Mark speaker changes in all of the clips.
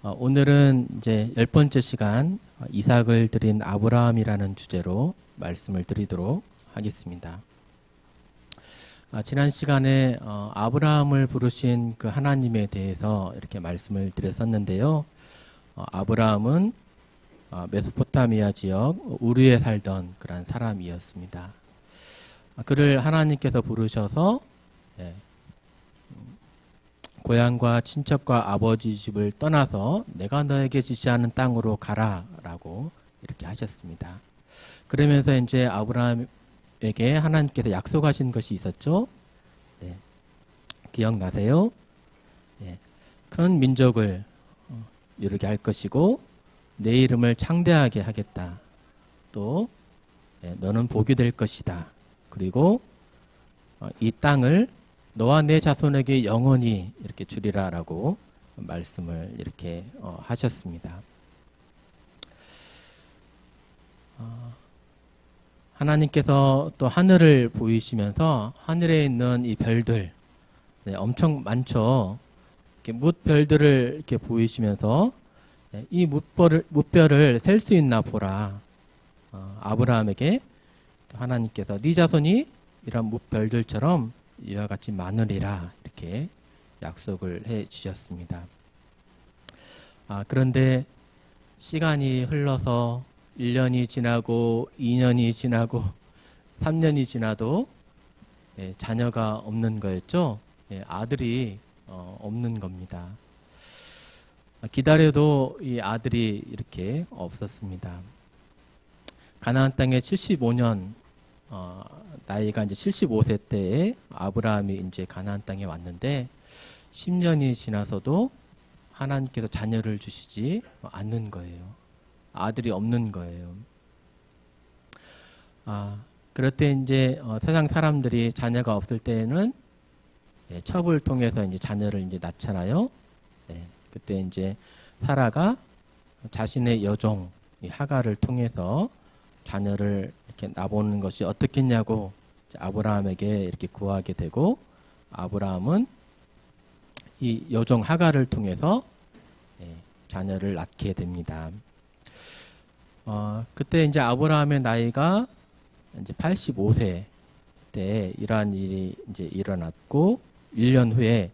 Speaker 1: 오늘은 이제 10번째 시간 이삭을 드린 아브라함이라는 주제로 말씀을 드리도록 하겠습니다. 지난 시간에 아브라함을 부르신 그 하나님에 대해서 이렇게 말씀을 드렸었는데요. 아브라함은 메소포타미아 지역 우르에 살던 그런 사람이었습니다. 그를 하나님께서 부르셔서 고향과 친척과 아버지 집을 떠나서 내가 너에게 지시하는 땅으로 가라라고 이렇게 하셨습니다. 그러면서 이제 아브라함에게 하나님께서 약속하신 것이 있었죠. 네. 기억나세요? 네. 큰 민족을 이루게 할 것이고 내 이름을 창대하게 하겠다. 또 너는 복이 될 것이다. 그리고 이 땅을 너와 내 자손에게 영원히 이렇게 주리라라고 말씀을 이렇게 하셨습니다. 하나님께서 또 하늘을 보이시면서 하늘에 있는 이 별들, 엄청 많죠. 이렇게 뭇별들을 이렇게 보이시면서 이 뭇별을 셀 수 있나 보라. 아브라함에게 하나님께서 네 자손이 이런 뭇별들처럼 이와 같이 많으리라 이렇게 약속을 해 주셨습니다. 그런데 시간이 흘러서 1년이 지나고 2년이 지나고 3년이 지나도 자녀가 없는 거였죠. 아들이 없는 겁니다. 기다려도 이 아들이 이렇게 없었습니다. 가나안 땅에 75년 나이가 이제 75세 때에 아브라함이 이제 가나안 땅에 왔는데 10년이 지나서도 하나님께서 자녀를 주시지 않는 거예요. 아들이 없는 거예요. 그럴 때 이제 세상 사람들이 자녀가 없을 때에는 첩을 통해서 이제 자녀를 이제 낳잖아요. 그때 이제 사라가 자신의 여종 하가를 통해서 자녀를 이렇게 낳아보는 것이 어떻겠냐고 아브라함에게 이렇게 구하게 되고, 아브라함은 이 여종 하가를 통해서 자녀를 낳게 됩니다. 그때 이제 아브라함의 나이가 이제 85세 때 이러한 일이 이제 일어났고, 1년 후에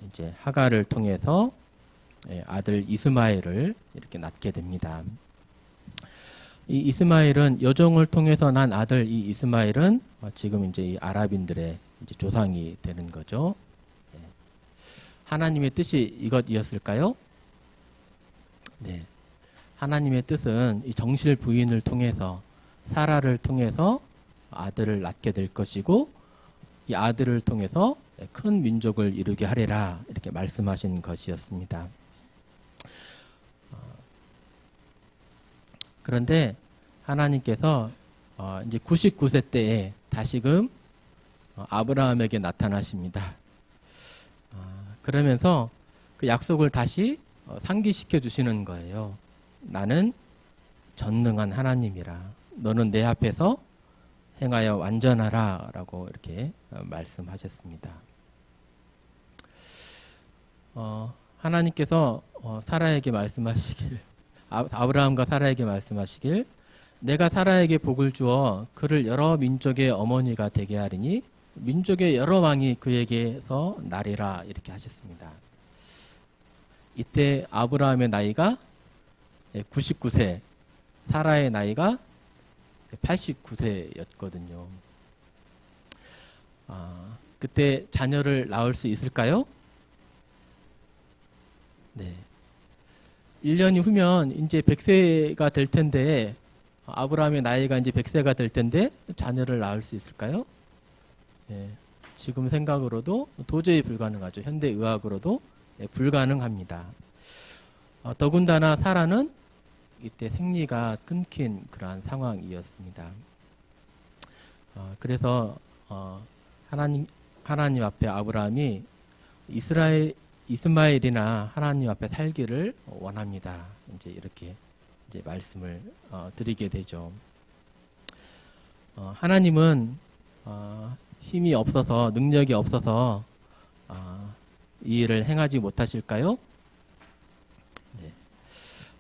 Speaker 1: 이제 하가를 통해서 아들 이스마엘을 이렇게 낳게 됩니다. 이 이스마엘은 여종을 통해서 난 아들 이 이스마엘은 지금 이제 이 아랍인들의 이제 조상이 되는 거죠. 하나님의 뜻이 이것이었을까요? 네. 하나님의 뜻은 이 정실 부인을 통해서 사라를 통해서 아들을 낳게 될 것이고, 이 아들을 통해서 큰 민족을 이루게 하리라 이렇게 말씀하신 것이었습니다. 그런데 하나님께서 이제 99세 때에 다시금 아브라함에게 나타나십니다. 그러면서 그 약속을 다시 상기시켜 주시는 거예요. 나는 전능한 하나님이라. 너는 내 앞에서 행하여 완전하라 라고 이렇게 말씀하셨습니다. 하나님께서 사라에게 말씀하시길, 아브라함과 사라에게 말씀하시길, 내가 사라에게 복을 주어 그를 여러 민족의 어머니가 되게 하리니 민족의 여러 왕이 그에게서 나리라 이렇게 하셨습니다. 이때 아브라함의 나이가 99세, 사라의 나이가 89세였거든요. 그때 자녀를 낳을 수 있을까요? 네. 1년이 후면 이제 100세가 될 텐데, 아브라함의 나이가 이제 100세가 될 텐데 자녀를 낳을 수 있을까요? 지금 생각으로도 도저히 불가능하죠. 현대 의학으로도 불가능합니다. 더군다나 사라는 이때 생리가 끊긴 그러한 상황이었습니다. 그래서 하나님 앞에 아브라함이 이스마엘이나 하나님 앞에 살기를 원합니다. 이제 이렇게 이제 말씀을 드리게 되죠. 하나님은 힘이 없어서, 능력이 없어서 이 일을 행하지 못하실까요?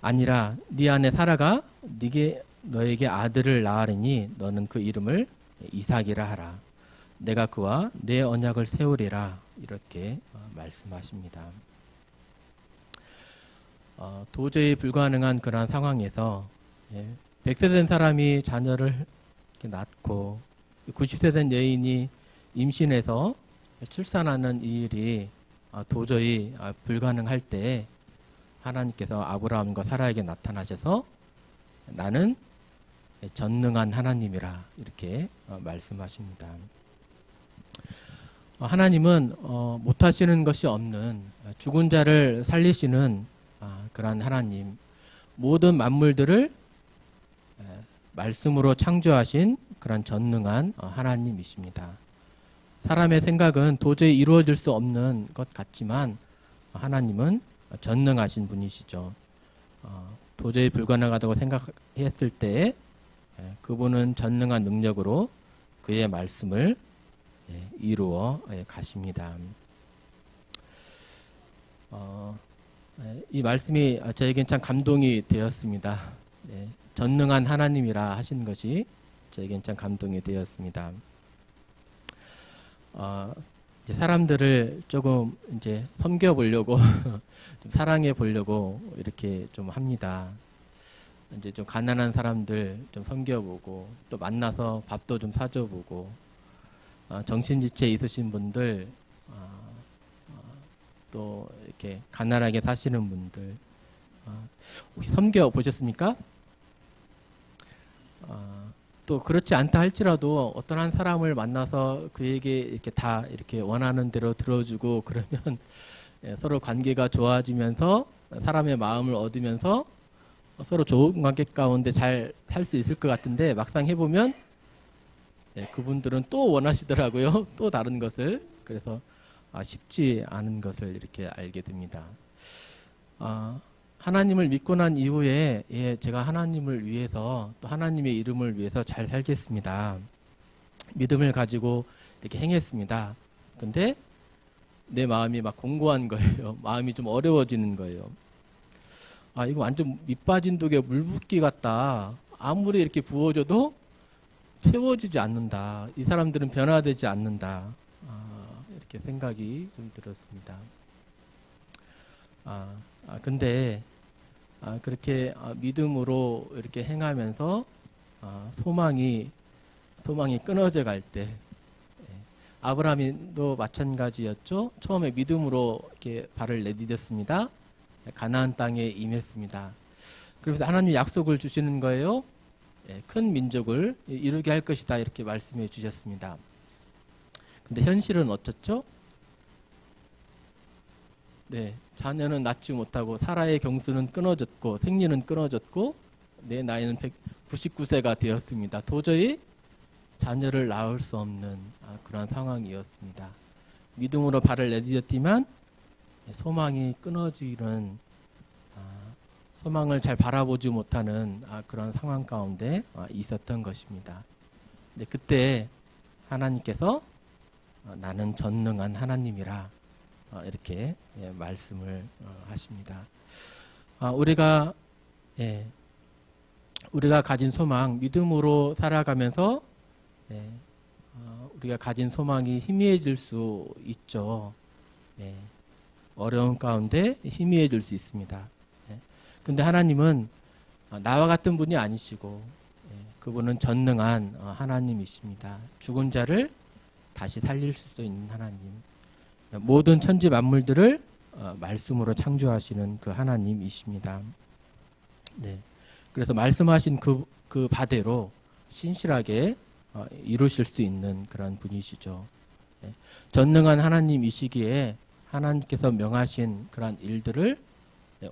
Speaker 1: 아니라 네 안에 사라가 너에게 아들을 낳으리니 너는 그 이름을 이삭이라 하라. 내가 그와 내 언약을 세우리라. 이렇게 말씀하십니다. 도저히 불가능한 그러한 상황에서 100세 된 사람이 자녀를 낳고 90세 된 여인이 임신해서 출산하는 이 일이 도저히 불가능할 때 하나님께서 아브라함과 사라에게 나타나셔서 나는 전능한 하나님이라 이렇게 말씀하십니다. 하나님은 못하시는 것이 없는 죽은 자를 살리시는 그러한 하나님, 모든 만물들을 말씀으로 창조하신 그런 전능한 하나님이십니다. 사람의 생각은 도저히 이루어질 수 없는 것 같지만 하나님은 전능하신 분이시죠. 도저히 불가능하다고 생각했을 때 그분은 전능한 능력으로 그의 말씀을 이루어 가십니다. 이 말씀이 저에겐 참 감동이 되었습니다. 전능한 하나님이라 하신 것이 저에겐 참 감동이 되었습니다. 이제 사람들을 조금 이제 섬겨 보려고 좀 사랑해 보려고 이렇게 좀 합니다. 이제 좀 가난한 사람들 좀 섬겨보고 또 만나서 밥도 좀 사줘보고 정신지체 있으신 분들 또 이렇게 가난하게 사시는 분들 혹시 섬겨 보셨습니까? 또 그렇지 않다 할지라도 어떤 한 사람을 만나서 그에게 이렇게 다 이렇게 원하는 대로 들어주고 그러면 서로 관계가 좋아지면서 사람의 마음을 얻으면서 서로 좋은 관계 가운데 잘 살 수 있을 것 같은데 막상 해보면 그분들은 또 원하시더라고요. 또 다른 것을. 그래서 쉽지 않은 것을 이렇게 알게 됩니다. 하나님을 믿고 난 이후에 제가 하나님을 위해서 또 하나님의 이름을 위해서 잘 살겠습니다. 믿음을 가지고 이렇게 행했습니다. 근데 내 마음이 막 공고한 거예요. 마음이 좀 어려워지는 거예요. 이거 완전 밑빠진 독에 물 붓기 같다. 아무리 이렇게 부어줘도 채워지지 않는다. 이 사람들은 변화되지 않는다. 이렇게 생각이 좀 들었습니다. 근데 그렇게 믿음으로 이렇게 행하면서 소망이 끊어져 갈 때 아브라함도 마찬가지였죠. 처음에 믿음으로 이렇게 발을 내디뎠습니다. 가나안 땅에 임했습니다. 그래서 하나님 약속을 주시는 거예요. 큰 민족을 이루게 할 것이다 이렇게 말씀해 주셨습니다. 근데 현실은 어떻죠? 자녀는 낳지 못하고 사라의 경수는 끊어졌고 생리는 끊어졌고 내 나이는 199세가 되었습니다. 도저히 자녀를 낳을 수 없는 그런 상황이었습니다. 믿음으로 발을 내디뎠지만 소망이 끊어지는 소망을 잘 바라보지 못하는 그런 상황 가운데 있었던 것입니다. 그때 하나님께서 나는 전능한 하나님이라 이렇게 말씀을 하십니다. 우리가 가진 소망, 믿음으로 살아가면서 우리가 가진 소망이 희미해질 수 있죠. 어려운 가운데 희미해질 수 있습니다. 근데 하나님은 나와 같은 분이 아니시고 그분은 전능한 하나님이십니다. 죽은 자를 다시 살릴 수 있는 하나님, 모든 천지 만물들을 말씀으로 창조하시는 그 하나님이십니다. 그래서 말씀하신 그 바대로 신실하게 이루실 수 있는 그런 분이시죠. 전능한 하나님이시기에 하나님께서 명하신 그런 일들을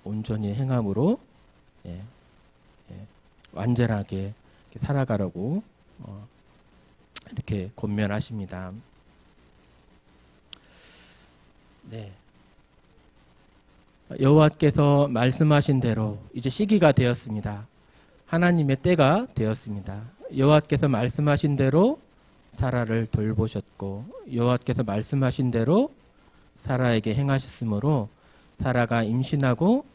Speaker 1: 온전히 행함으로 완전하게 살아가라고 이렇게 권면하십니다. 여호와께서 말씀하신 대로 이제 시기가 되었습니다. 하나님의 때가 되었습니다. 여호와께서 말씀하신 대로 사라를 돌보셨고 여호와께서 말씀하신 대로 사라에게 행하셨으므로 사라가 임신하고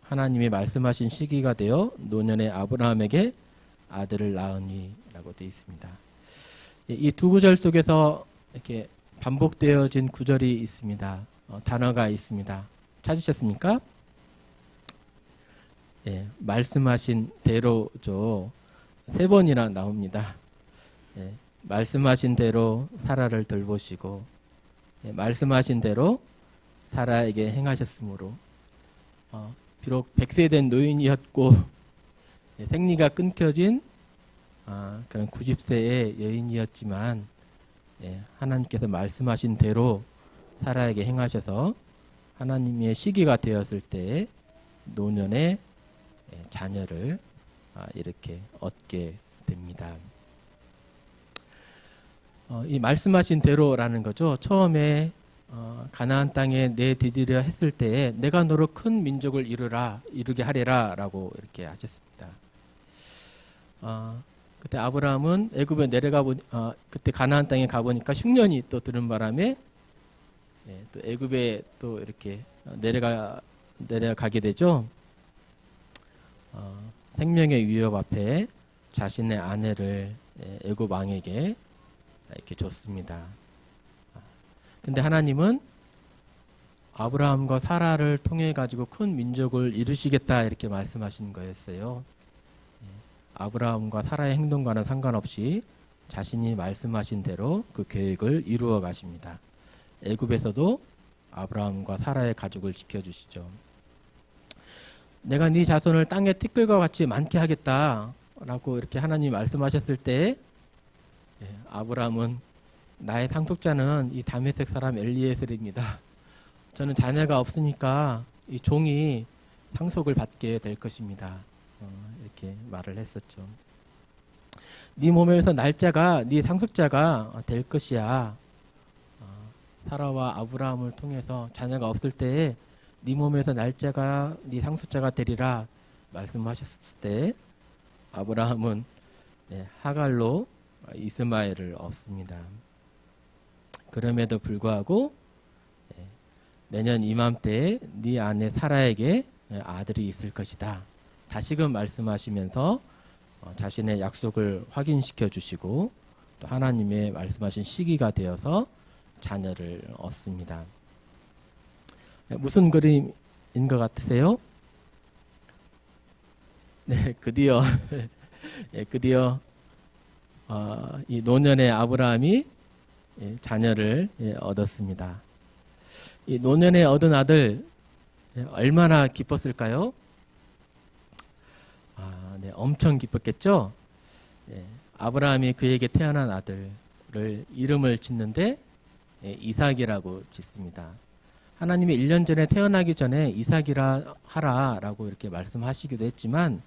Speaker 1: 하나님이 말씀하신 시기가 되어 노년의 아브라함에게 아들을 낳으니라고 되어 있습니다. 이 두 구절 속에서 이렇게 반복되어진 구절이 있습니다. 단어가 있습니다. 찾으셨습니까? 예, 말씀하신 대로죠. 3번이나 나옵니다. 예, 말씀하신 대로 사라를 돌보시고, 예, 말씀하신 대로 사라에게 행하셨으므로, 비록 100세 된 노인이었고 예, 생리가 끊겨진 그런 90세의 여인이었지만, 예, 하나님께서 말씀하신 대로 사라에게 행하셔서 하나님의 시기가 되었을 때 노년에 자녀를 이렇게 얻게 됩니다. 이 말씀하신 대로라는 거죠. 처음에 가나안 땅에 내디디려 했을 때에 내가 너로 큰 민족을 이루게 하리라 라고 이렇게 하셨습니다. 그때 아브라함은 애굽에 그때 가나안 땅에 가보니까 흉년이 또 드는 바람에 또 애굽에 또 이렇게 내려가게 되죠. 생명의 위협 앞에 자신의 아내를 애굽 왕에게 이렇게 줬습니다. 근데 하나님은 아브라함과 사라를 통해 가지고 큰 민족을 이루시겠다 이렇게 말씀하신 거였어요. 아브라함과 사라의 행동과는 상관없이 자신이 말씀하신 대로 그 계획을 이루어 가십니다. 애굽에서도 아브라함과 사라의 가족을 지켜주시죠. 내가 네 자손을 땅의 티끌과 같이 많게 하겠다라고 이렇게 하나님이 말씀하셨을 때 아브라함은 나의 상속자는 이 다메섹 사람 엘리에셀입니다. 저는 자녀가 없으니까 이 종이 상속을 받게 될 것입니다. 이렇게 말을 했었죠. 네 몸에서 날짜가 네 상속자가 될 것이야. 사라와 아브라함을 통해서 자녀가 없을 때에 네 몸에서 날짜가 네 상속자가 되리라 말씀하셨을 때 아브라함은 하갈로 이스마엘을 얻습니다. 그럼에도 불구하고 내년 이맘때에 네 아내 사라에게 아들이 있을 것이다. 다시금 말씀하시면서 자신의 약속을 확인시켜 주시고 또 하나님의 말씀하신 시기가 되어서 자녀를 얻습니다. 무슨 그림인 것 같으세요? 네, 드디어 이 노년의 아브라함이 자녀를 얻었습니다. 이 노년에 얻은 아들 얼마나 기뻤을까요? 네, 엄청 기뻤겠죠. 아브라함이 그에게 태어난 아들을 이름을 짓는데 이삭이라고 짓습니다. 하나님이 1년 전에 태어나기 전에 이삭이라 하라라고 이렇게 말씀하시기도 했지만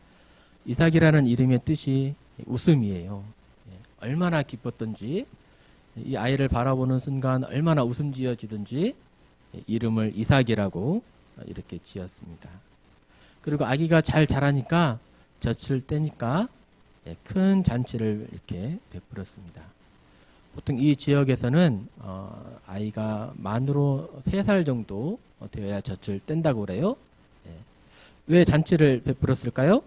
Speaker 1: 이삭이라는 이름의 뜻이 웃음이에요. 얼마나 기뻤던지 이 아이를 바라보는 순간 얼마나 웃음 지어지든지 이름을 이삭이라고 이렇게 지었습니다. 그리고 아기가 잘 자라니까 젖을 떼니까 큰 잔치를 이렇게 베풀었습니다. 보통 이 지역에서는 아이가 만으로 3살 정도 되어야 젖을 뗀다고 그래요. 왜 잔치를 베풀었을까요?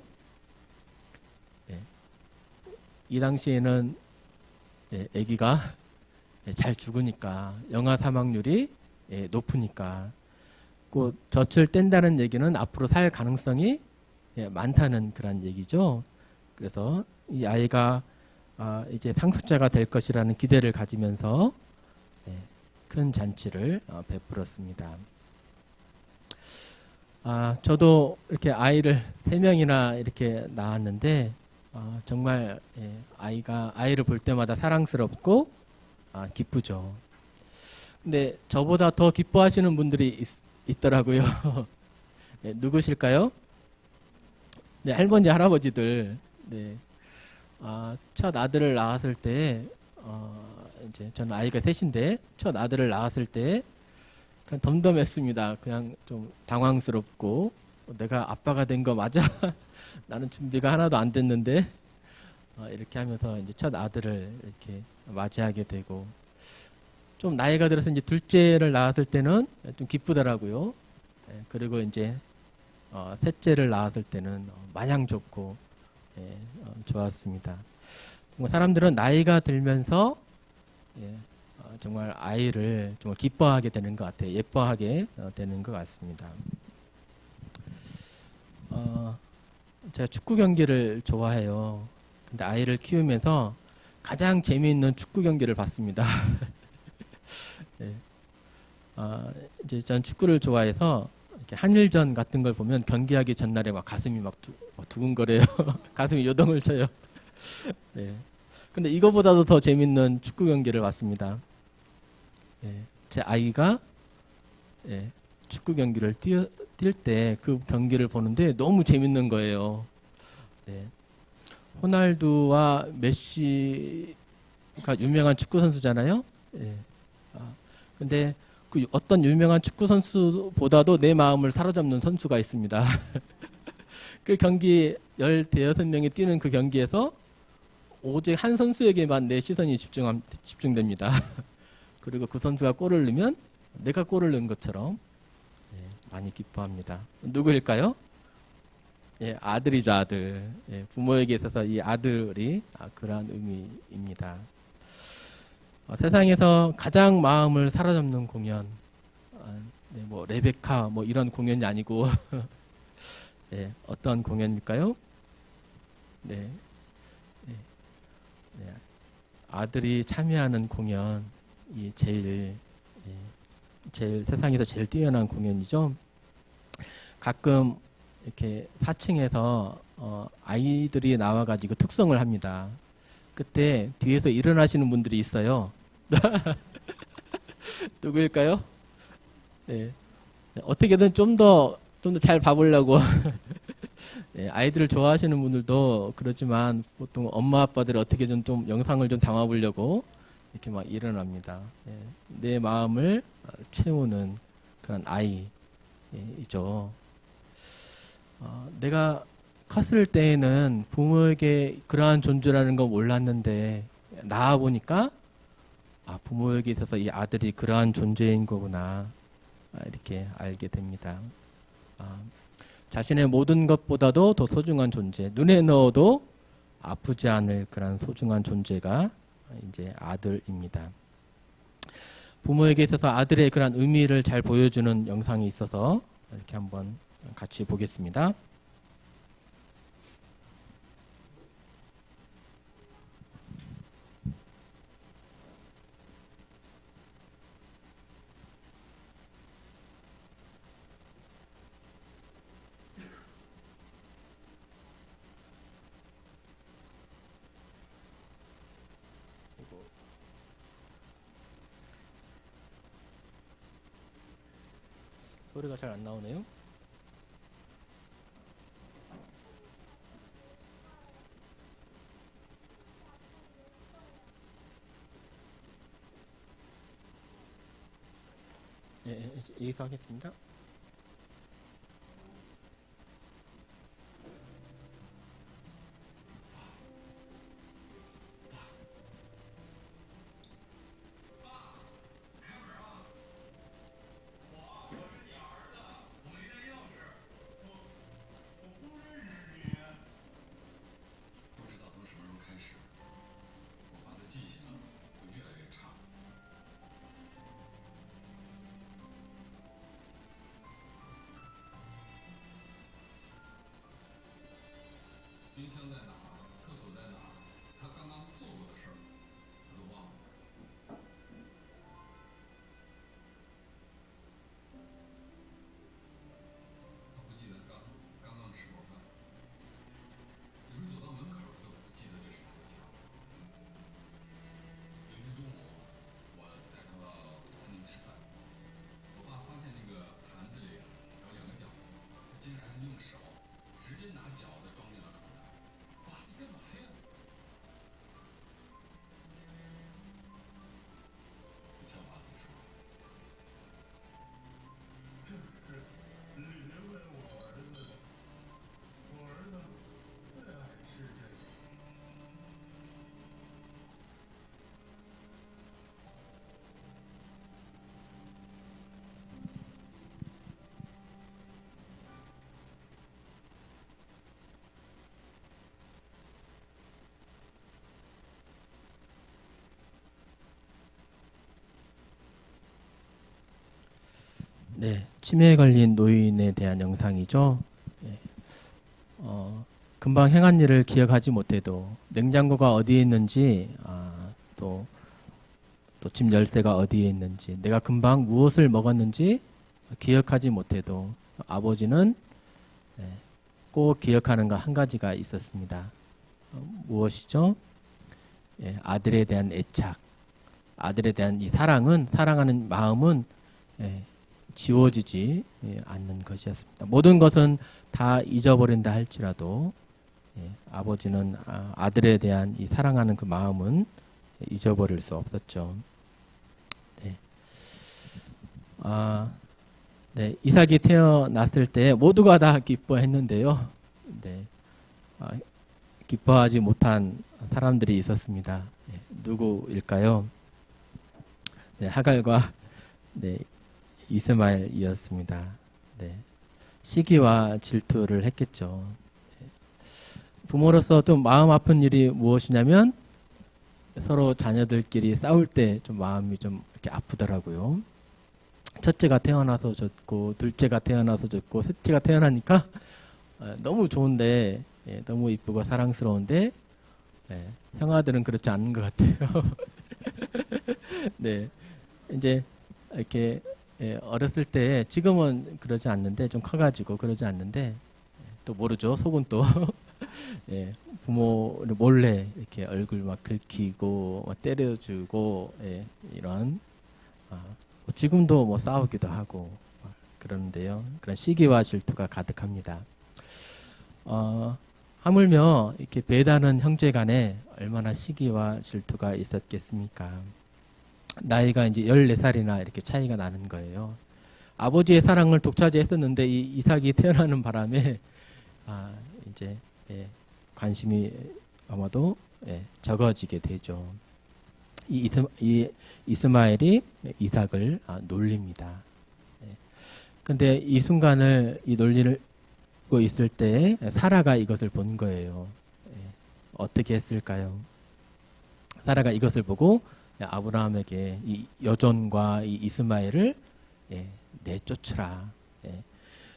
Speaker 1: 이 당시에는 아기가 잘 죽으니까 영아 사망률이 높으니까 그 젖을 뗀다는 얘기는 앞으로 살 가능성이 많다는 그런 얘기죠. 그래서 이 아이가 이제 상속자가 될 것이라는 기대를 가지면서 큰 잔치를 베풀었습니다. 저도 이렇게 아이를 3명이나 이렇게 낳았는데 정말 아이를 볼 때마다 사랑스럽고 기쁘죠. 근데 저보다 더 기뻐하시는 분들이 있더라고요. 누구실까요? 네, 할머니, 할아버지들. 네. 첫 아들을 낳았을 때, 이제 저는 아이가 셋인데, 첫 아들을 낳았을 때, 그냥 덤덤했습니다. 그냥 좀 당황스럽고, 내가 아빠가 된 거 맞아? 나는 준비가 하나도 안 됐는데, 이렇게 하면서 이제 첫 아들을 이렇게 맞이하게 되고, 좀 나이가 들어서 이제 둘째를 낳았을 때는 좀 기쁘더라고요. 그리고 이제 셋째를 낳았을 때는 마냥 좋고 예, 좋았습니다. 정말 사람들은 나이가 들면서 예, 정말 아이를 정말 기뻐하게 되는 것 같아요. 예뻐하게 되는 것 같습니다. 제가 축구 경기를 좋아해요. 근데 아이를 키우면서 가장 재미있는 축구 경기를 봤습니다. 예. 이제 전 축구를 좋아해서 이렇게 한일전 같은 걸 보면 경기하기 전날에 막 가슴이 막 두근거려요. 가슴이 요동을 쳐요. 네. 근데 이거보다도 더 재밌는 축구 경기를 봤습니다. 예. 제 아이가 예, 축구 경기를 뛸 때 그 경기를 보는데 너무 재밌는 거예요. 네. 호날두와 메시가 유명한 축구 선수잖아요. 예. 근데 그 어떤 유명한 축구 선수보다도 내 마음을 사로잡는 선수가 있습니다. 그 경기 16명이 뛰는 그 경기에서 오직 한 선수에게만 내 시선이 집중됩니다. 그리고 그 선수가 골을 넣으면 내가 골을 넣은 것처럼 많이 기뻐합니다. 누구일까요? 예, 아들이죠, 아들. 예, 부모에게 있어서 이 아들이 그러한 의미입니다. 세상에서 가장 마음을 사로잡는 공연, 네, 뭐 레베카 뭐 이런 공연이 아니고 네, 어떤 공연일까요? 네, 네, 네. 아들이 참여하는 공연이 제일 세상에서 제일 뛰어난 공연이죠. 가끔 이렇게 4층에서 아이들이 나와가지고 특성을 합니다. 그때 뒤에서 일어나시는 분들이 있어요. 누구일까요? 네. 어떻게든 좀 더 잘 봐보려고 네, 아이들을 좋아하시는 분들도 그렇지만 보통 엄마 아빠들이 어떻게든 좀 영상을 좀 담아보려고 이렇게 막 일어납니다. 네, 내 마음을 채우는 그런 아이이죠. 내가 컸을 때에는 부모에게 그러한 존재라는 거 몰랐는데 나와 보니까 부모에게 있어서 이 아들이 그러한 존재인 거구나 이렇게 알게 됩니다. 자신의 모든 것보다도 더 소중한 존재, 눈에 넣어도 아프지 않을 그런 소중한 존재가 이제 아들입니다. 부모에게 있어서 아들의 그런 의미를 잘 보여주는 영상이 있어서 이렇게 한번 같이 보겠습니다. 소리가 잘 안 나오네요. 예, 여기서 하겠습니다. 네, 치매에 걸린 노인에 대한 영상이죠. 예, 금방 행한 일을 기억하지 못해도 냉장고가 어디에 있는지, 또 집 열쇠가 어디에 있는지, 내가 금방 무엇을 먹었는지 기억하지 못해도 아버지는 예, 꼭 기억하는 거 한 가지가 있었습니다. 무엇이죠? 예, 아들에 대한 애착, 아들에 대한 이 사랑하는 마음은 예, 지워지지 않는 것이었습니다. 모든 것은 다 잊어버린다 할지라도 아버지는 아들에 대한 이 사랑하는 그 마음은 잊어버릴 수 없었죠. 네. 네, 이삭이 태어났을 때 모두가 다 기뻐했는데요. 네. 기뻐하지 못한 사람들이 있었습니다. 네, 누구일까요? 네, 하갈과 네, 이스마엘이었습니다. 네. 시기와 질투를 했겠죠. 부모로서 좀 마음 아픈 일이 무엇이냐면 서로 자녀들끼리 싸울 때 좀 마음이 좀 이렇게 아프더라고요. 첫째가 태어나서 좋고 둘째가 태어나서 좋고 셋째가 태어나니까 너무 좋은데 너무 이쁘고 사랑스러운데 형아들은 그렇지 않은 것 같아요. 네, 이제 이렇게 어렸을 때 지금은 그러지 않는데 좀 커가지고 그러지 않는데 또 모르죠. 속은 또 부모를 몰래 이렇게 얼굴 막 긁히고 막 때려주고 이런 지금도 뭐 싸우기도 하고 그러는데요. 그런 시기와 질투가 가득합니다. 하물며 이렇게 배다는 형제간에 얼마나 시기와 질투가 있었겠습니까? 나이가 이제 14살이나 이렇게 차이가 나는 거예요. 아버지의 사랑을 독차지했었는데 이 이삭이 태어나는 바람에 이제 관심이 아마도 적어지게 되죠. 이 이스마엘이 이삭을 놀립니다. 근데 이 순간을 이 놀리고 있을 때 사라가 이것을 본 거예요. 어떻게 했을까요? 사라가 이것을 보고 아브라함에게 이 여종과 이 이스마엘을 내쫓으라.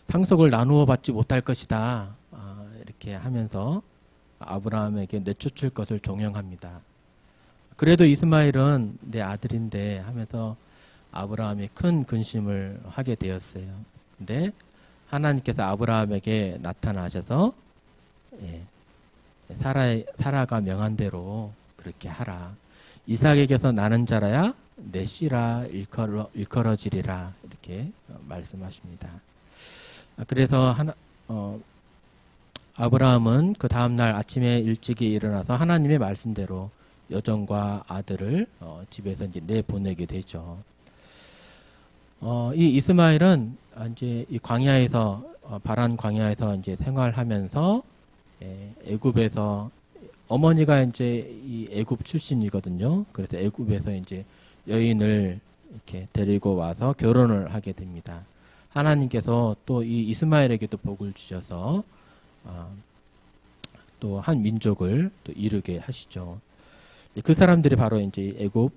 Speaker 1: 상속을 나누어 받지 못할 것이다. 이렇게 하면서 아브라함에게 내쫓을 것을 종용합니다. 그래도 이스마엘은 내 아들인데 하면서 아브라함이 큰 근심을 하게 되었어요. 근데 하나님께서 아브라함에게 나타나셔서 사라가 명한 대로 그렇게 하라. 이삭에게서 나는 자라야 내 씨라 일컬어지리라 이렇게 말씀하십니다. 그래서 아브라함은 그 다음날 아침에 일찍이 일어나서 하나님의 말씀대로 여종과 아들을 집에서 이제 내보내게 되죠. 이 이스마엘은 이제 이 광야에서 바란 광야에서 이제 생활하면서 애굽에서 어머니가 이제 이 애굽 출신이거든요. 그래서 애굽에서 이제 여인을 이렇게 데리고 와서 결혼을 하게 됩니다. 하나님께서 또 이 이스마엘에게도 복을 주셔서 또 한 민족을 또 이루게 하시죠. 그 사람들이 바로 이제 애굽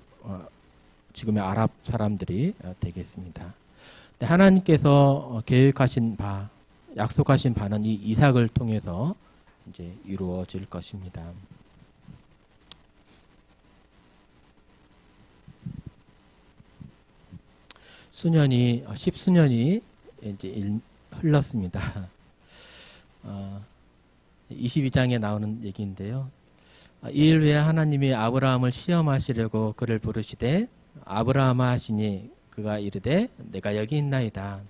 Speaker 1: 지금의 아랍 사람들이 되겠습니다. 하나님께서 계획하신 바, 약속하신 바는 이 이삭을 통해서 이제 이루어질 것입니다. 십수년이 이제 흘렀습니다. 22장에 나오는 얘기인데요. 이 일 후에 하나님이 아브라함을 시험하시려고 그를 부르시되 아브라함아 하시니 그가 이르되 내가 여기 있나이다.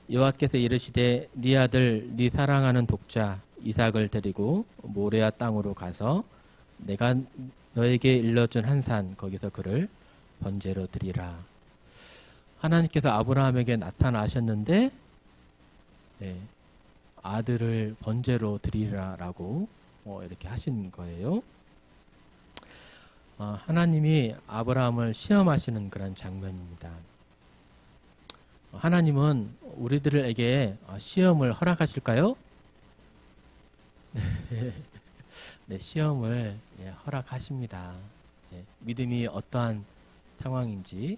Speaker 1: 여호와께서 이르시되 네 아들 네 사랑하는 독자 이삭을 데리고 모레아 땅으로 가서 내가 너에게 일러준 한 산 거기서 그를 번제로 드리라. 하나님께서 아브라함에게 나타나셨는데 아들을 번제로 드리라라고 이렇게 하신 거예요. 하나님이 아브라함을 시험하시는 그런 장면입니다. 하나님은 우리들에게 시험을 허락하실까요? 네, 시험을 허락하십니다. 믿음이 어떠한 상황인지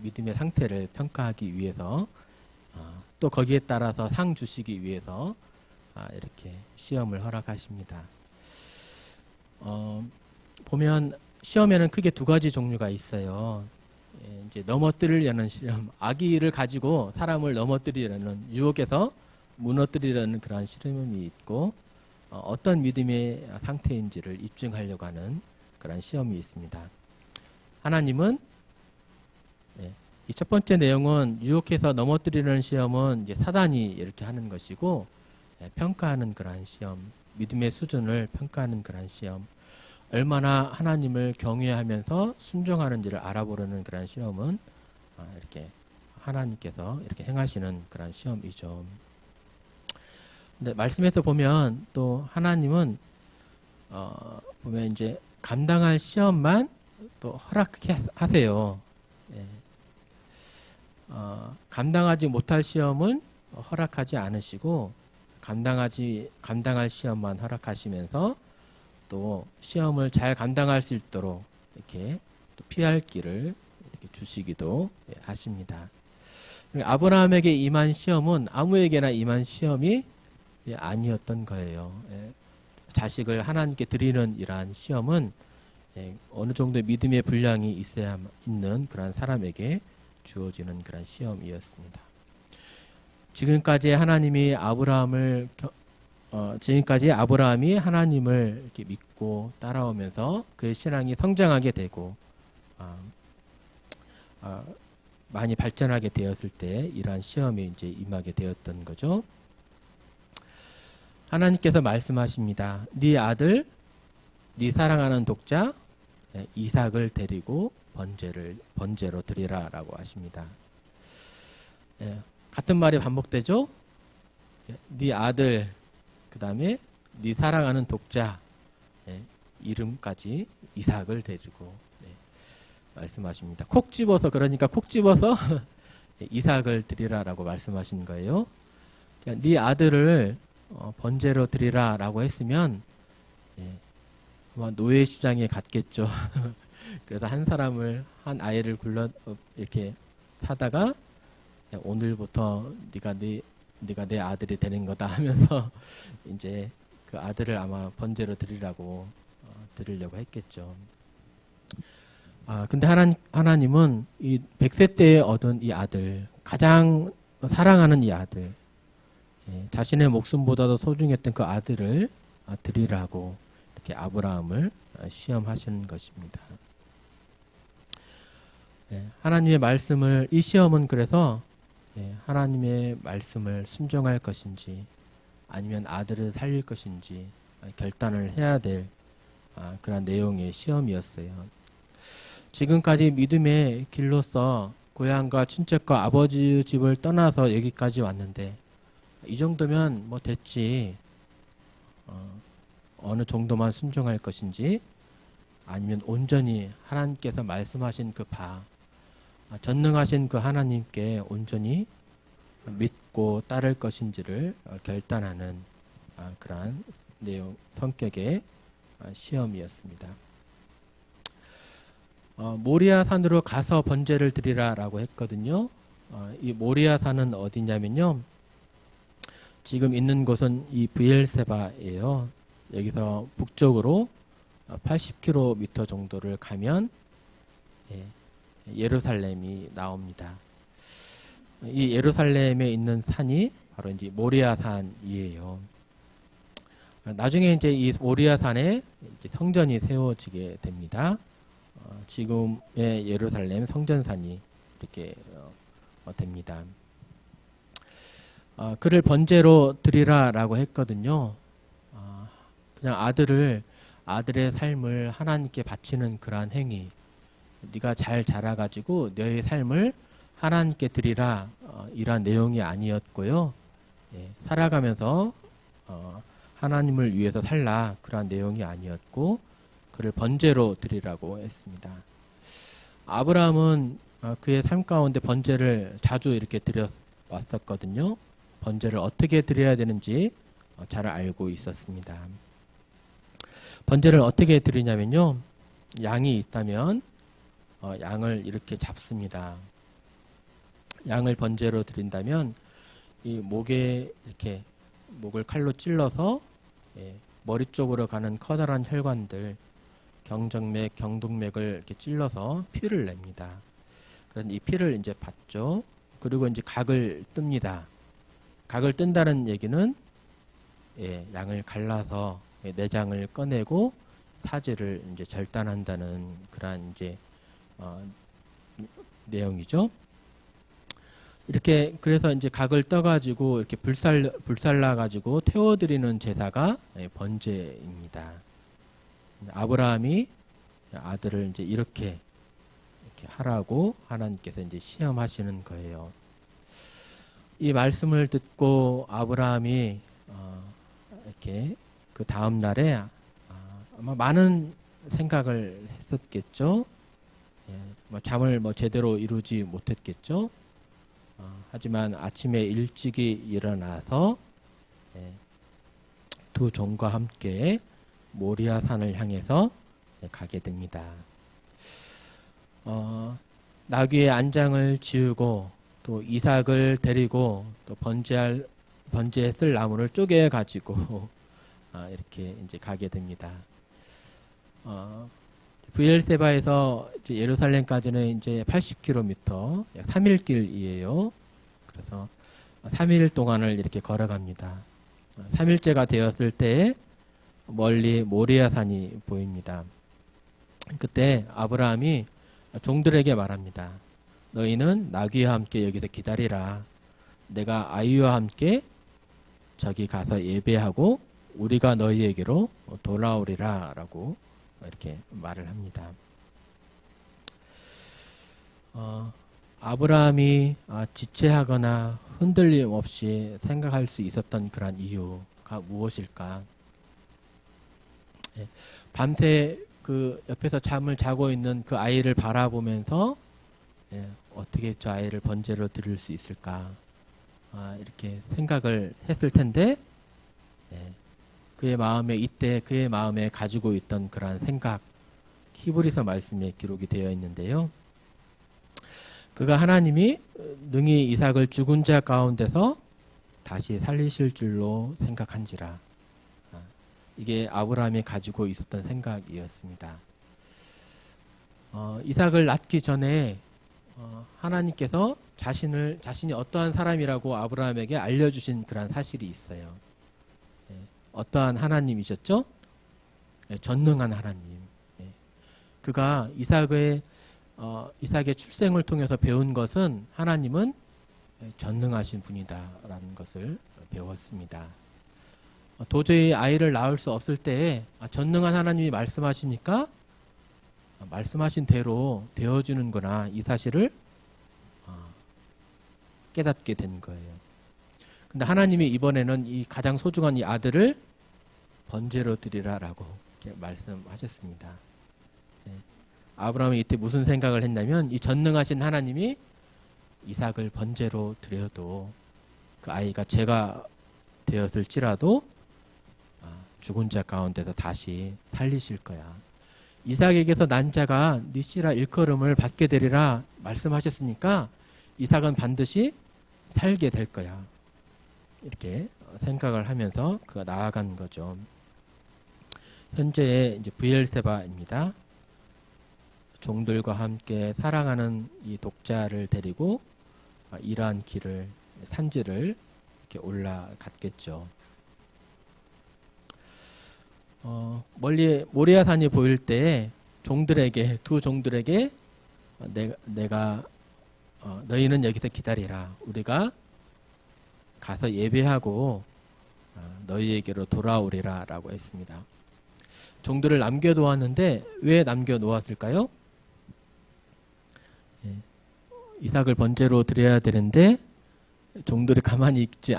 Speaker 1: 믿음의 상태를 평가하기 위해서 또 거기에 따라서 상 주시기 위해서 이렇게 시험을 허락하십니다. 보면 시험에는 크게 두 가지 종류가 있어요. 이제 넘어뜨리려는 시험, 악의를 가지고 사람을 넘어뜨리려는, 유혹해서 무너뜨리려는 그러한 시험이 있고, 어떤 믿음의 상태인지를 입증하려고 하는 그런 시험이 있습니다. 하나님은 이 첫 번째 내용은 유혹해서 넘어뜨리는 시험은 이제 사단이 이렇게 하는 것이고, 평가하는 그러한 시험, 믿음의 수준을 평가하는 그러한 시험, 얼마나 하나님을 경외하면서 순종하는지를 알아보려는 그러한 시험은 이렇게 하나님께서 이렇게 행하시는 그러한 시험이죠. 근데 말씀에서 보면 또 하나님은 보면 이제 감당할 시험만 또 허락하세요. 감당하지 못할 시험은 허락하지 않으시고 감당할 시험만 허락하시면서 또 시험을 잘 감당할 수 있도록 이렇게 또 피할 길을 이렇게 주시기도 하십니다. 아브라함에게 임한 시험은 아무에게나 임한 시험이 아니었던 거예요. 자식을 하나님께 드리는 이러한 시험은 어느 정도의 믿음의 분량이 있어야 있는 그런 사람에게 주어지는 그런 시험이었습니다. 지금까지 아브라함이 하나님을 이렇게 믿고 따라오면서 그의 신앙이 성장하게 되고 많이 발전하게 되었을 때 이러한 시험에 이제 임하게 되었던 거죠. 하나님께서 말씀하십니다. 네 아들, 네 사랑하는 독자 이삭을 데리고 번제로 드리라라고 하십니다. 같은 말이 반복되죠. 네 아들, 그 다음에 네 사랑하는 독자, 이름까지 이삭을 데리고 말씀하십니다. 그러니까 콕 집어서 이삭을 드리라라고 말씀하신 거예요. 그러니까 네 아들을 번제로 드리라라고 했으면 아마 노예 시장에 갔겠죠. 그래서 한 아이를 이렇게 사다가 오늘부터 네가 내 아들이 되는 거다 하면서 이제 그 아들을 아마 번제로 드리려고 했겠죠. 근데 하나님은 이 100세 때에 얻은 이 아들, 가장 사랑하는 이 아들, 자신의 목숨보다도 소중했던 그 아들을 드리라고 이렇게 아브라함을 시험하시는 것입니다. 하나님의 말씀을, 이 시험은 그래서 하나님의 말씀을 순종할 것인지 아니면 아들을 살릴 것인지 결단을 해야 될 그런 내용의 시험이었어요. 지금까지 믿음의 길로서 고향과 친척과 아버지 집을 떠나서 여기까지 왔는데 이 정도면 뭐 됐지, 어느 정도만 순종할 것인지 아니면 온전히 하나님께서 말씀하신 전능하신 그 하나님께 온전히 믿고 따를 것인지를 결단하는 그러한 내용, 성격의 시험이었습니다. 모리아 산으로 가서 번제를 드리라라고 했거든요. 이 모리아 산은 어디냐면요, 지금 있는 곳은 이 브엘세바예요. 여기서 북쪽으로 80km 정도를 가면 예루살렘이 나옵니다. 이 예루살렘에 있는 산이 바로 이제 모리아 산이에요. 나중에 이제 이 모리아 산에 이제 성전이 세워지게 됩니다. 지금의 예루살렘 성전산이 이렇게 됩니다. 그를 번제로 드리라라고 했거든요. 그냥 아들의 삶을 하나님께 바치는 그러한 행위, 네가 잘 자라가지고 너의 삶을 하나님께 드리라, 이러한 내용이 아니었고요. 살아가면서 하나님을 위해서 살라, 그러한 내용이 아니었고 그를 번제로 드리라고 했습니다. 아브라함은 그의 삶 가운데 번제를 자주 이렇게 드려왔었거든요. 번제를 어떻게 드려야 되는지 잘 알고 있었습니다. 번제를 어떻게 드리냐면요, 양이 있다면 양을 이렇게 잡습니다. 양을 번제로 드린다면 이 목에 이렇게 목을 칼로 찔러서 머리 쪽으로 가는 커다란 혈관들, 경정맥, 경동맥을 이렇게 찔러서 피를 냅니다. 그런 이 피를 이제 받죠. 그리고 이제 각을 뜹니다. 각을 뜬다는 얘기는 양을 갈라서 내장을 꺼내고 사지를 이제 절단한다는 그러한 이제 내용이죠. 이렇게 그래서 이제 각을 떠가지고 이렇게 불살라 가지고 태워드리는 제사가 번제입니다. 아브라함이 아들을 이제 이렇게 하라고 하나님께서 이제 시험하시는 거예요. 이 말씀을 듣고 아브라함이 이렇게 그 다음 날에 아마 많은 생각을 했었겠죠. 잠을 제대로 이루지 못했겠죠. 하지만 아침에 일찍이 일어나서 두 종과 함께 모리아 산을 향해서 가게 됩니다. 나귀의 안장을 지우고 또 이삭을 데리고 또 번제에 쓸 나무를 쪼개 가지고 이렇게 이제 가게 됩니다. 브엘세바에서 이제 예루살렘까지는 이제 80km, 약 3일 길이에요. 그래서 3일 동안을 이렇게 걸어갑니다. 3일째가 되었을 때 멀리 모리아 산이 보입니다. 그때 아브라함이 종들에게 말합니다. 너희는 나귀와 함께 여기서 기다리라. 내가 아이와 함께 저기 가서 예배하고 우리가 너희에게로 돌아오리라 라고 이렇게 말을 합니다. 아브라함이 지체하거나 흔들림 없이 생각할 수 있었던 그런 이유가 무엇일까? 밤새 그 옆에서 잠을 자고 있는 그 아이를 바라보면서 어떻게 저 아이를 번제로 드릴 수 있을까? 이렇게 생각을 했을 텐데 그의 마음에 가지고 있던 그러한 생각, 히브리서 말씀에 기록이 되어 있는데요. 그가 하나님이 능히 이삭을 죽은 자 가운데서 다시 살리실 줄로 생각한지라. 이게 아브라함이 가지고 있었던 생각이었습니다. 이삭을 낳기 전에 하나님께서 자신이 어떠한 사람이라고 아브라함에게 알려주신 그런 사실이 있어요. 어떠한 하나님이셨죠? 전능한 하나님. 그가 이삭의 출생을 통해서 배운 것은 하나님은 전능하신 분이다라는 것을 배웠습니다. 도저히 아이를 낳을 수 없을 때에 전능한 하나님이 말씀하시니까 말씀하신 대로 되어주는구나, 이 사실을 깨닫게 된 거예요. 근데 하나님이 이번에는 이 가장 소중한 이 아들을 번제로 드리라라고 이렇게 말씀하셨습니다. 아브라함이 이때 무슨 생각을 했냐면, 이 전능하신 하나님이 이삭을 번제로 드려도 그 아이가 죄가 되었을지라도 죽은 자 가운데서 다시 살리실 거야. 이삭에게서 난 자가 네 씨라 일컬음을 받게 되리라 말씀하셨으니까 이삭은 반드시 살게 될 거야. 이렇게 생각을 하면서 그가 나아간 거죠. 현재의 이제 브엘세바입니다. 종들과 함께 사랑하는 이 독자를 데리고 이러한 길을, 산지를 이렇게 올라갔겠죠. 멀리 모리아 산이 보일 때 두 종들에게 내가 너희는 여기서 기다리라. 우리가 가서 예배하고 너희에게로 돌아오리라 라고 했습니다. 종들을 남겨놓았는데 왜 남겨놓았을까요? 이삭을 번제로 드려야 되는데 종들이 가만히 있지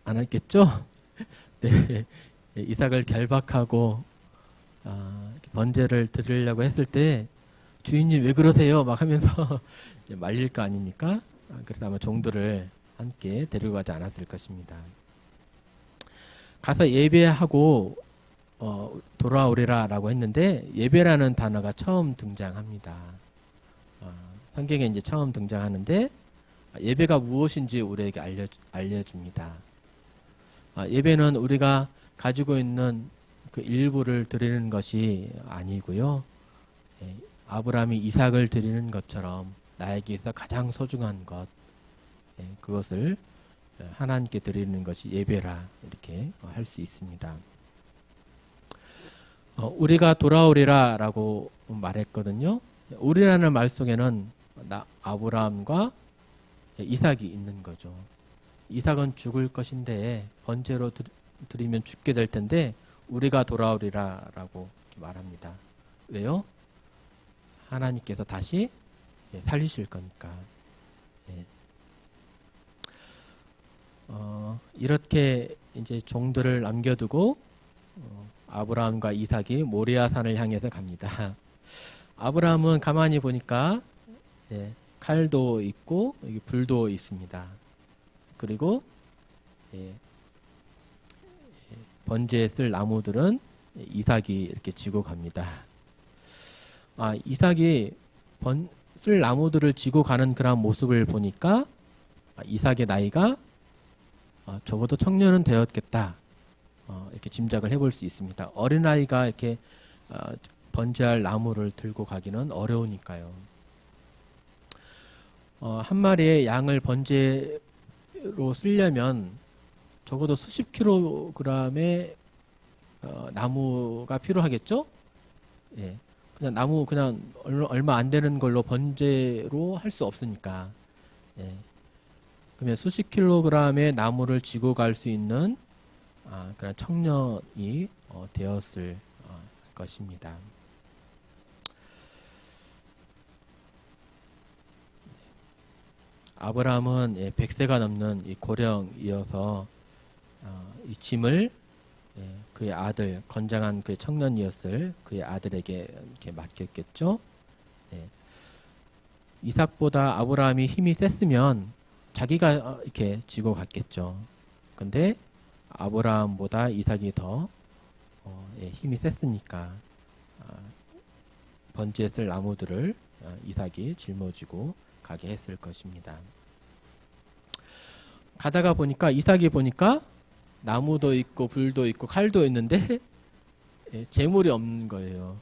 Speaker 1: 않았겠죠? 네. 이삭을 결박하고 번제를 드리려고 했을 때 주인님 왜 그러세요? 막 하면서 말릴 거 아닙니까? 그래서 아마 종들을 함께 데리고 가지 않았을 것입니다. 가서 예배하고 돌아오리라 라고 했는데 예배라는 단어가 처음 등장합니다. 성경에 이제 처음 등장하는데 예배가 무엇인지 우리에게 알려줍니다. 예배는 우리가 가지고 있는 그 일부를 드리는 것이 아니고요. 아브라함이 이삭을 드리는 것처럼 나에게 있어 가장 소중한 것, 그것을 하나님께 드리는 것이 예배라 이렇게 할 수 있습니다. 우리가 돌아오리라 라고 말했거든요. 우리라는 말 속에는 아브라함과 이삭이 있는 거죠. 이삭은 죽을 것인데 번제로 드리면 죽게 될 텐데 우리가 돌아오리라 라고 말합니다. 왜요? 하나님께서 다시 살리실 거니까. 이렇게 이제 종들을 남겨두고 아브라함과 이삭이 모리아산을 향해서 갑니다. 아브라함은 가만히 보니까 칼도 있고 여기 불도 있습니다. 그리고 번제에 쓸 나무들은 이삭이 이렇게 지고 갑니다. 이삭이 쓸 나무들을 지고 가는 그런 모습을 보니까 이삭의 나이가 적어도 청년은 되었겠다. 이렇게 짐작을 해볼 수 있습니다. 어린아이가 이렇게 번제할 나무를 들고 가기는 어려우니까요. 한 마리의 양을 번제로 쓰려면 적어도 수십 킬로그램의 나무가 필요하겠죠? 그냥 나무 그냥 얼마 안 되는 걸로 번제로 할 수 없으니까. 그러면 수십 킬로그램의 나무를 지고 갈 수 있는 그런 청년이 되었을 것입니다. 아브라함은 100세가 넘는 이 고령이어서 이 짐을 그의 아들, 건장한 그의 청년이었을 그의 아들에게 이렇게 맡겼겠죠. 이삭보다 아브라함이 힘이 셌으면 자기가 이렇게 지고 갔겠죠. 근데 아브라함보다 이삭이 더 힘이 셌으니까 번제에 쓸 나무들을 이삭이 짊어지고 가게 했을 것입니다. 가다가 보니까 이삭이 보니까 나무도 있고 불도 있고 칼도 있는데 재물이 없는 거예요.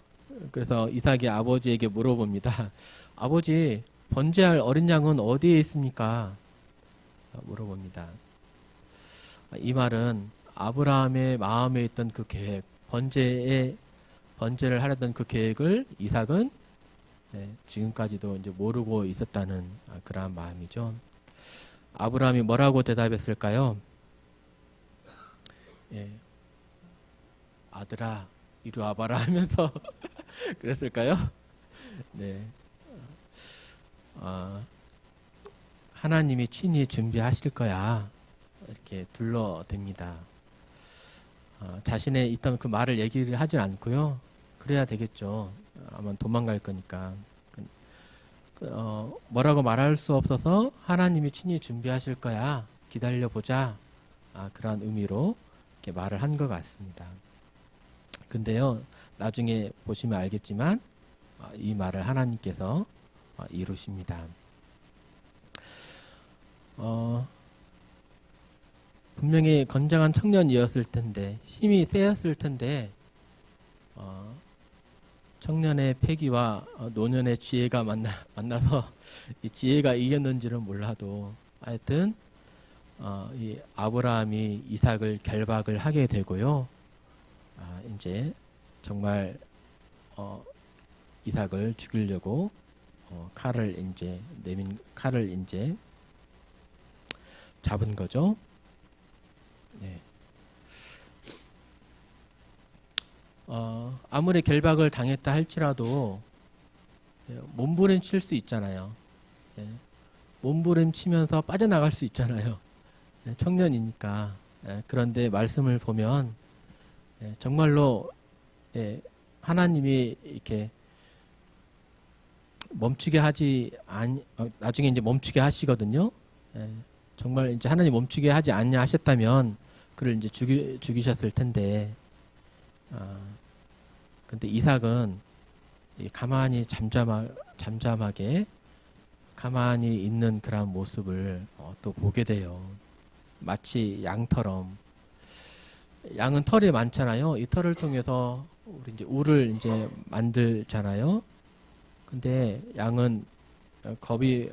Speaker 1: 그래서 이삭이 아버지에게 물어봅니다. 아버지, 번제할 어린 양은 어디에 있습니까? 물어봅니다. 이 말은 아브라함의 마음에 있던 그 계획, 번제를 하려던 그 계획을 이삭은 지금까지도 이제 모르고 있었다는 그러한 마음이죠. 아브라함이 뭐라고 대답했을까요? 아들아, 이리 와봐라 하면서 그랬을까요? 네. 하나님이 친히 준비하실 거야. 이렇게 둘러댑니다. 자신의 있던 그 말을 얘기를 하진 않고요. 그래야 되겠죠. 아마 도망갈 거니까. 뭐라고 말할 수 없어서 하나님이 친히 준비하실 거야. 기다려보자. 그런 의미로 이렇게 말을 한 것 같습니다. 근데요, 나중에 보시면 알겠지만 이 말을 하나님께서 이루십니다. 분명히 건장한 청년이었을 텐데, 힘이 세였을 텐데, 청년의 패기와 노년의 지혜가 만나서 이 지혜가 이겼는지는 몰라도 하여튼 이 아브라함이 이삭을 결박을 하게 되고요. 이제 정말 이삭을 죽이려고 칼을 이제 잡은 거죠. 네. 아무리 결박을 당했다 할지라도 몸부림칠 수 있잖아요. 몸부림치면서 빠져나갈 수 있잖아요. 청년이니까. 그런데 말씀을 보면 정말로 하나님이 이렇게 멈추게 나중에 이제 멈추게 하시거든요. 정말 이제 하나님 멈추게 하지 않냐 하셨다면 그를 이제 죽이셨을 텐데, 근데 이삭은 가만히 잠잠하게 가만히 있는 그런 모습을 또 보게 돼요. 마치 양처럼. 양은 털이 많잖아요. 이 털을 통해서 우리 이제 울을 이제 만들잖아요. 근데 양은 겁이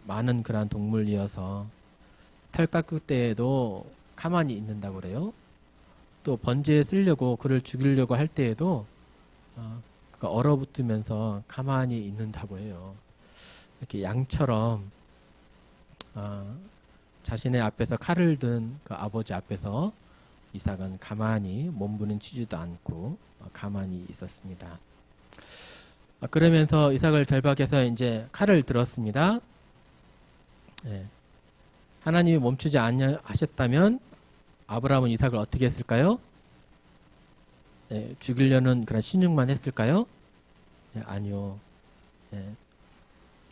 Speaker 1: 많은 그런 동물이어서 털 깎을 때에도 가만히 있는다고 그래요. 또 번제에 쓰려고 그를 죽이려고 할 때에도 얼어붙으면서 가만히 있는다고 해요. 이렇게 양처럼 자신의 앞에서 칼을 든 그 아버지 앞에서 이삭은 가만히 몸부림치지도 않고 가만히 있었습니다. 그러면서 이삭을 결박해서 이제 칼을 들었습니다. 예. 하나님이 멈추지 않으셨다면 아브라함은 이삭을 어떻게 했을까요? 예, 죽이려는 그런 신용만 했을까요? 예, 아니요. 예,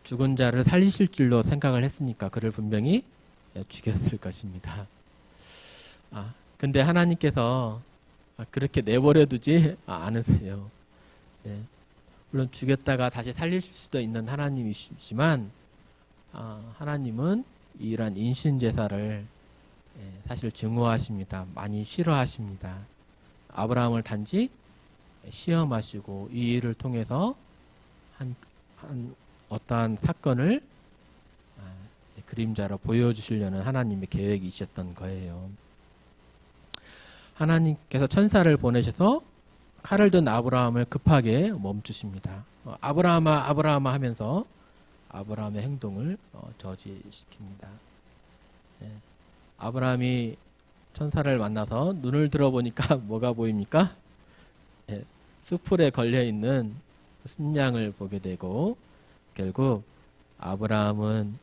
Speaker 1: 죽은 자를 살리실 줄로 생각을 했으니까 그를 분명히 죽였을 것입니다. 근데 하나님께서 그렇게 내버려 두지 않으세요. 예, 물론 죽였다가 다시 살리실 수도 있는 하나님이시지만 하나님은 이러한 인신제사를 사실 증오하십니다. 많이 싫어하십니다. 아브라함을 단지 시험하시고 이 일을 통해서 한 어떠한 사건을 그림자로 보여주시려는 하나님의 계획이셨던 거예요. 하나님께서 천사를 보내셔서 칼을 든 아브라함을 급하게 멈추십니다. 아브라함아 아브라함아 하면서 아브라함의 행동을 저지시킵니다. 예. 아브라함이 천사를 만나서 눈을 들어보니까 뭐가 보입니까? 예. 숯불에 걸려있는 순양을 보게 되고 결국 아브라함은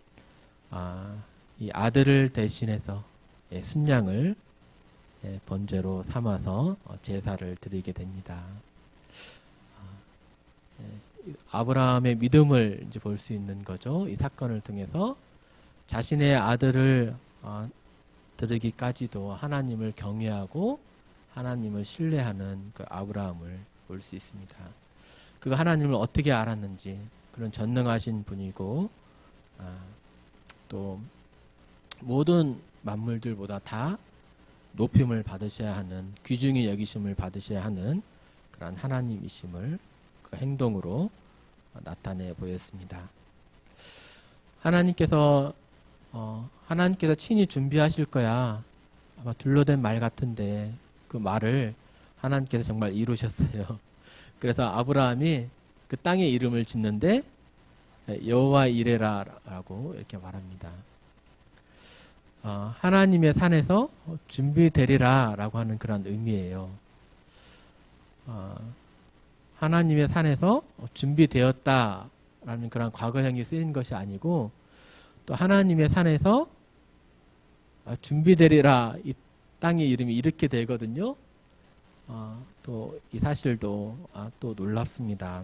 Speaker 1: 이 아들을 대신해서 순양을 번제로 삼아서 제사를 드리게 됩니다. 아브라함의 믿음을 이제 볼 수 있는 거죠. 이 사건을 통해서 자신의 아들을 드리기까지도 하나님을 경외하고 하나님을 신뢰하는 그 아브라함을 볼 수 있습니다. 그 하나님을 어떻게 알았는지 그런 전능하신 분이고 또 모든 만물들보다 다 높임을 받으셔야 하는 귀중히 여기심을 받으셔야 하는 그런 하나님이심을 그 행동으로 나타내 보였습니다. 하나님께서 친히 준비하실 거야. 아마 둘러댄 말 같은데 그 말을 하나님께서 정말 이루셨어요. 그래서 아브라함이 그 땅의 이름을 짓는데 여호와 이레라라고 이렇게 말합니다. 하나님의 산에서 준비되리라라고 하는 그런 의미예요. 하나님의 산에서 준비되었다라는 그런 과거형이 쓰인 것이 아니고 또 하나님의 산에서 준비되리라 이 땅의 이름이 이렇게 되거든요. 또 이 사실도 또 놀랍습니다.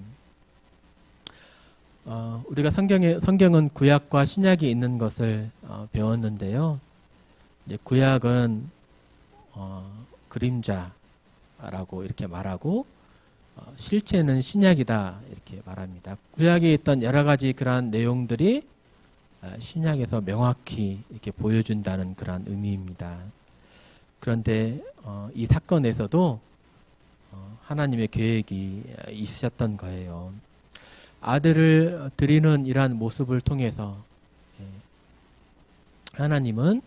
Speaker 1: 우리가 성경은 구약과 신약이 있는 것을 배웠는데요. 이제 구약은 그림자라고 이렇게 말하고 실체는 신약이다 이렇게 말합니다. 구약에 있던 여러 가지 그러한 내용들이 신약에서 명확히 이렇게 보여준다는 그런 의미입니다. 그런데 이 사건에서도 하나님의 계획이 있으셨던 거예요. 아들을 드리는 이러한 모습을 통해서 하나님은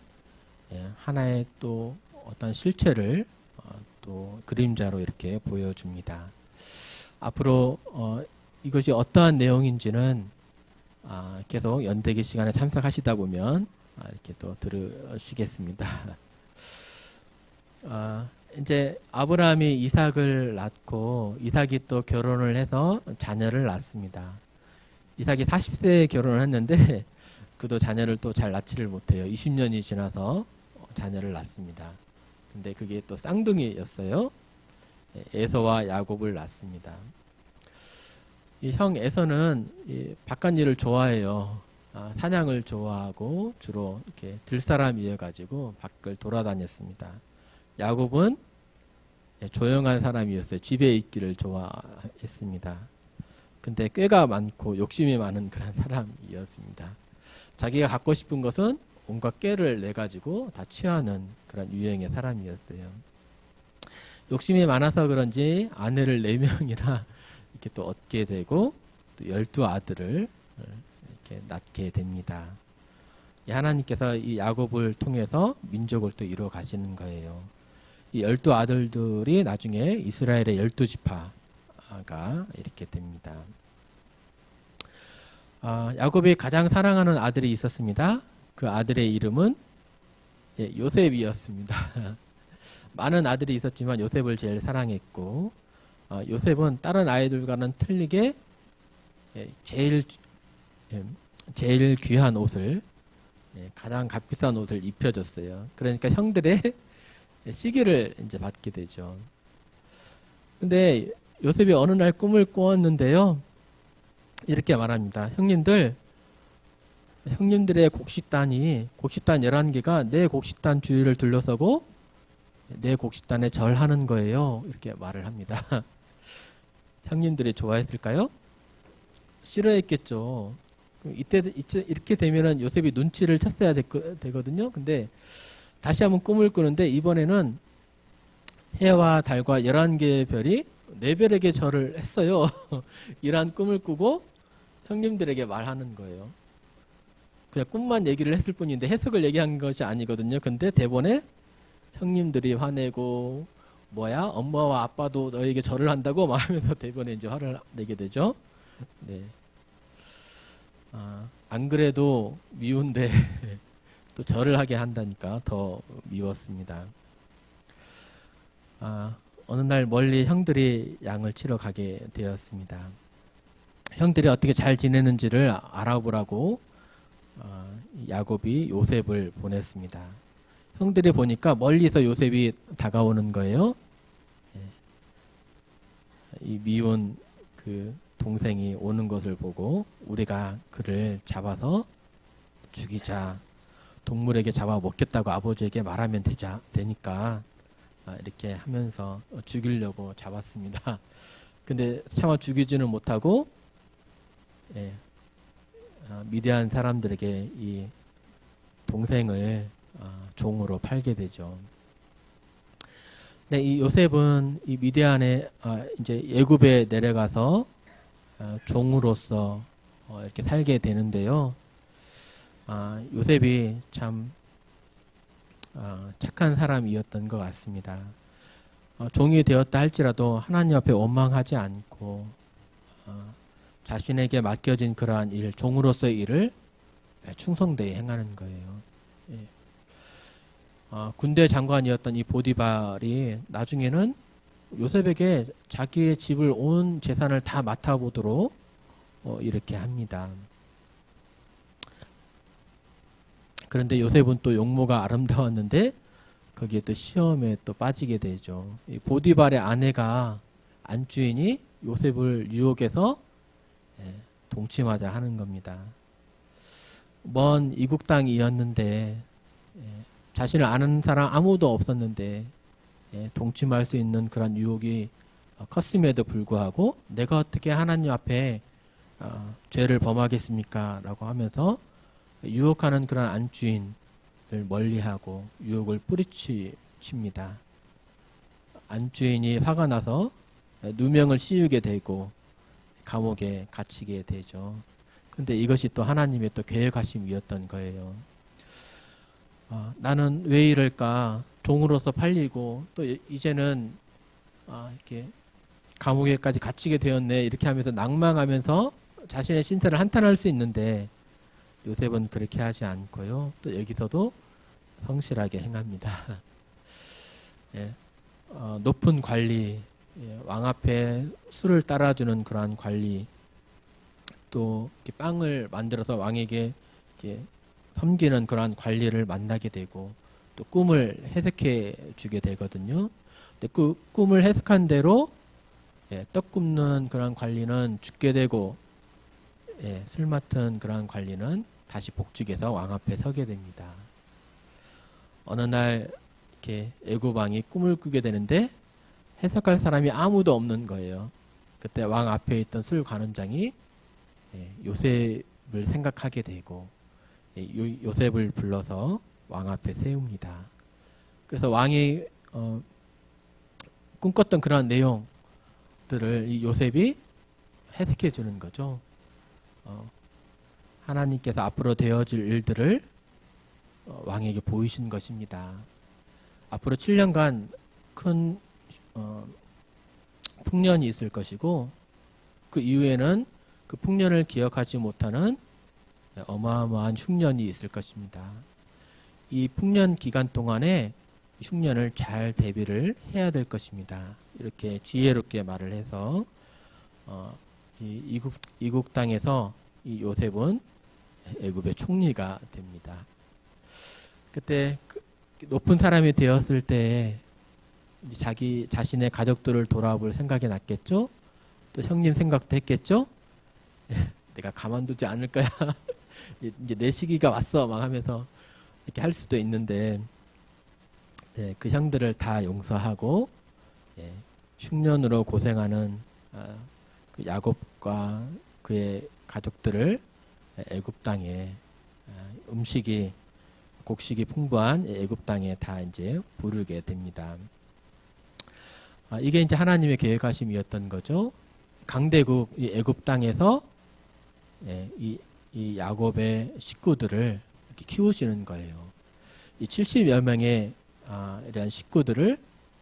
Speaker 1: 하나의 또 어떤 실체를 또 그림자로 이렇게 보여줍니다. 앞으로 이것이 어떠한 내용인지는 계속 연대기 시간에 참석하시다 보면 이렇게 또 들으시겠습니다. 이제 아브라함이 이삭을 낳고 이삭이 또 결혼을 해서 자녀를 낳습니다. 이삭이 40세에 결혼을 했는데 그도 자녀를 또 잘 낳지를 못해요. 20년이 지나서 자녀를 낳습니다. 근데 그게 또 쌍둥이였어요. 에서와 야곱을 낳습니다. 이 형 에서는 이 바깥일을 좋아해요. 사냥을 좋아하고 주로 이렇게 들사람이어가지고 밖을 돌아다녔습니다. 야곱은 조용한 사람이었어요. 집에 있기를 좋아했습니다. 근데 꾀가 많고 욕심이 많은 그런 사람이었습니다. 자기가 갖고 싶은 것은 온갖 꾀를 내 가지고 다 취하는 그런 유형의 사람이었어요. 욕심이 많아서 그런지 아내를 4명이나 이렇게 또 얻게 되고 또 12아들을 이렇게 낳게 됩니다. 하나님께서 이 야곱을 통해서 민족을 또 이루어 가시는 거예요. 이 12아들들이 나중에 이스라엘의 12지파가 이렇게 됩니다. 야곱이 가장 사랑하는 아들이 있었습니다. 그 아들의 이름은 요셉이었습니다. 많은 아들이 있었지만 요셉을 제일 사랑했고, 요셉은 다른 아이들과는 틀리게 제일 귀한 옷을, 가장 값비싼 옷을 입혀줬어요. 그러니까 형들의 시기를 이제 받게 되죠. 근데 요셉이 어느 날 꿈을 꾸었는데요. 이렇게 말합니다. 형님들의 곡식단 11개가 내 곡식단 주위를 둘러서고 내 곡식단에 절하는 거예요. 이렇게 말을 합니다. 형님들이 좋아했을까요? 싫어했겠죠. 이렇게 되면은 요셉이 눈치를 챘어야 되거든요. 근데 다시 한번 꿈을 꾸는데 이번에는 해와 달과 11개의 별이 4별에게 절을 했어요. 이러한 꿈을 꾸고 형님들에게 말하는 거예요. 그냥 꿈만 얘기를 했을 뿐인데 해석을 얘기한 것이 아니거든요. 근데 대본에 형님들이 화내고 엄마와 아빠도 너에게 절을 한다고 막 하면서 대본에 이제 화를 내게 되죠. 네. 안 그래도 미운데 또 절을 하게 한다니까 더 미웠습니다. 어느 날 멀리 형들이 양을 치러 가게 되었습니다. 형들이 어떻게 잘 지내는지를 알아보라고 야곱이 요셉을 보냈습니다. 형들이 보니까 멀리서 요셉이 다가오는 거예요. 이 미운 그 동생이 오는 것을 보고 우리가 그를 잡아서 죽이자. 동물에게 잡아 먹겠다고 아버지에게 말하면 되니까 이렇게 하면서 죽이려고 잡았습니다. 근데 차마 죽이지는 못하고 미디안 사람들에게 이 동생을 종으로 팔게 되죠. 네, 이 요셉은 이 미디안에 이제 애굽에 내려가서 종으로서 이렇게 살게 되는데요. 요셉이 참 착한 사람이었던 것 같습니다. 종이 되었다 할지라도 하나님 앞에 원망하지 않고 자신에게 맡겨진 그러한 일, 종으로서의 일을 충성되이 행하는 거예요. 군대 장관이었던 이 보디발이 나중에는 요셉에게 자기의 집을 온 재산을 다 맡아보도록 이렇게 합니다. 그런데 요셉은 또 용모가 아름다웠는데 거기에 또 시험에 또 빠지게 되죠. 이 보디발의 아내가 안주인이 요셉을 유혹해서 동침하자 하는 겁니다. 먼 이국 땅이었는데 자신을 아는 사람 아무도 없었는데 동침할 수 있는 그런 유혹이 컸음에도 불구하고 내가 어떻게 하나님 앞에 죄를 범하겠습니까? 라고 하면서 유혹하는 그런 안주인을 멀리하고 유혹을 뿌리칩니다. 안주인이 화가 나서 누명을 씌우게 되고 감옥에 갇히게 되죠. 근데 이것이 또 하나님의 또 계획하심이었던 거예요. 나는 왜 이럴까? 종으로서 팔리고 또 이제는 이렇게 감옥에까지 갇히게 되었네. 이렇게 하면서 낭망하면서 자신의 신세를 한탄할 수 있는데 요셉은 그렇게 하지 않고요. 또 여기서도 성실하게 행합니다. 높은 관리, 왕 앞에 술을 따라주는 그러한 관리, 또 이렇게 빵을 만들어서 왕에게 이렇게 섬기는 그러한 관리를 만나게 되고 또 꿈을 해석해 주게 되거든요. 근데 그 꿈을 해석한 대로 떡 굽는 그러한 관리는 죽게 되고 술 맡은 그러한 관리는 다시 복직해서 왕 앞에 서게 됩니다. 어느 날 이렇게 애굽 왕이 꿈을 꾸게 되는데 해석할 사람이 아무도 없는 거예요. 그때 왕 앞에 있던 술 관원장이 요셉을 생각하게 되고 요셉을 불러서 왕 앞에 세웁니다. 그래서 왕이 꿈꿨던 그런 내용들을 이 요셉이 해석해 주는 거죠. 하나님께서 앞으로 되어질 일들을 왕에게 보이신 것입니다. 앞으로 7년간 큰 풍년이 있을 것이고 그 이후에는 그 풍년을 기억하지 못하는 어마어마한 흉년이 있을 것입니다. 이 풍년 기간 동안에 흉년을 잘 대비를 해야 될 것입니다. 이렇게 지혜롭게 말을 해서 이국 땅에서 이 요셉은 애굽의 총리가 됩니다. 그때 높은 사람이 되었을 때 자기 자신의 가족들을 돌아볼 생각이 났겠죠? 또 형님 생각도 했겠죠? 내가 가만두지 않을 거야. 이제 내 시기가 왔어. 막 하면서 이렇게 할 수도 있는데, 그 형들을 다 용서하고, 흉년으로 고생하는 그 야곱과 그의 가족들을 애굽 땅에 곡식이 풍부한 애굽 땅에 다 이제 부르게 됩니다. 이게 이제 하나님의 계획하심이었던 거죠. 강대국 이 애굽 땅에서 이 야곱의 식구들을 이렇게 키우시는 거예요. 이 70여 명의 이런 식구들을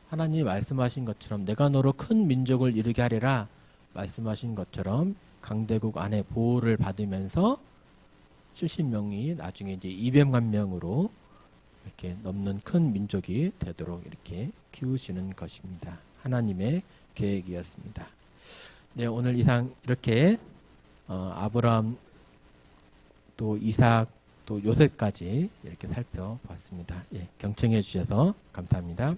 Speaker 1: 하나님이 말씀하신 것처럼 내가 너로 큰 민족을 이루게 하리라 말씀하신 것처럼 강대국 안에 보호를 받으면서 70명이 나중에 이제 200만 명으로 이렇게 넘는 큰 민족이 되도록 이렇게 키우시는 것입니다. 하나님의 계획이었습니다. 네, 오늘 이상 이렇게 아브라함 또 이삭 또 요셉까지 이렇게 살펴봤습니다. 경청해 주셔서 감사합니다.